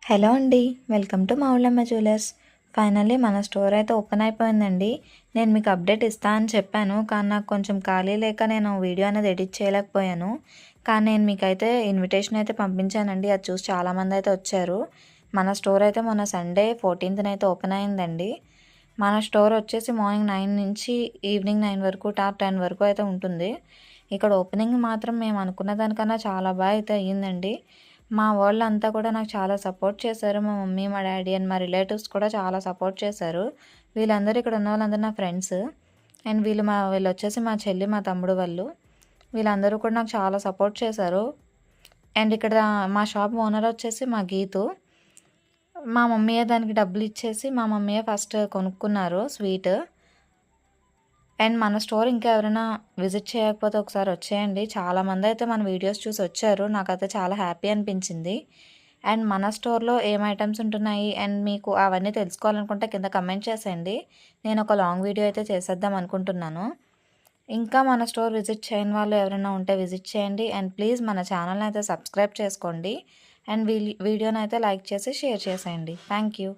Hello అండి. Welcome to Moulamma jewellers. Finally మన store అయితే ఓపెన్ అయిపోయిందండి. నేను మీకు అప్డేట్ ఇస్తా అని చెప్పాను. కానీ నాకు కొంచెం ఖాళీ లేక నేను వీడియో అనేది ఎడిట్ చేయలేకపోయాను. కానీ నేను మీకైతే ఇన్విటేషన్ అయితే పంపించానండి. అది చూసి చాలామంది అయితే వచ్చారు. మన స్టోర్ అయితే మొన్న సండే 14th అయితే ఓపెన్ అయిందండి. మన స్టోర్ వచ్చేసి మార్నింగ్ 9 నుంచి ఈవినింగ్ 9 వరకు 10 వరకు అయితే ఉంటుంది. ఇక్కడ ఓపెనింగ్ మాత్రం మేము అనుకున్న దానికన్నా చాలా బాగా అయితే అయ్యిందండి. మా వాళ్ళంతా కూడా నాకు చాలా సపోర్ట్ చేశారు. మా మమ్మీ, మా డ్యాడీ అండ్ మా రిలేటివ్స్ కూడా చాలా సపోర్ట్ చేశారు. వీళ్ళందరూ ఇక్కడ ఉన్న వాళ్ళందరూ నా ఫ్రెండ్స్. అండ్ వీళ్ళొచ్చేసి మా చెల్లి, మా తమ్ముడు వాళ్ళు. వీళ్ళందరూ కూడా నాకు చాలా సపోర్ట్ చేశారు. అండ్ ఇక్కడ మా షాప్ ఓనర్ వచ్చేసి మా గీతు. మా మమ్మీయే దానికి డబ్బులు ఇచ్చేసి మా మమ్మీయే ఫస్ట్ కొనుక్కున్నారు స్వీట్. అండ్ మన స్టోర్ ఇంకా ఎవరైనా విజిట్ చేయకపోతే ఒకసారి వచ్చేయండి. చాలామంది అయితే మన వీడియోస్ చూసి వచ్చారు. నాకైతే చాలా హ్యాపీ అనిపించింది. అండ్ మన స్టోర్లో ఏం ఐటమ్స్ ఉంటున్నాయి అండ్ మీకు అవన్నీ తెలుసుకోవాలనుకుంటే కింద కమెంట్ చేసేయండి. నేను ఒక లాంగ్ వీడియో అయితే చేసేద్దాం అనుకుంటున్నాను. ఇంకా మన స్టోర్ విజిట్ చేయని వాళ్ళు ఎవరైనా ఉంటే విజిట్ చేయండి. అండ్ ప్లీజ్ మన ఛానల్ని అయితే సబ్స్క్రైబ్ చేసుకోండి. అండ్ వీడియోని అయితే లైక్ చేసి షేర్ చేసేయండి. Thank you.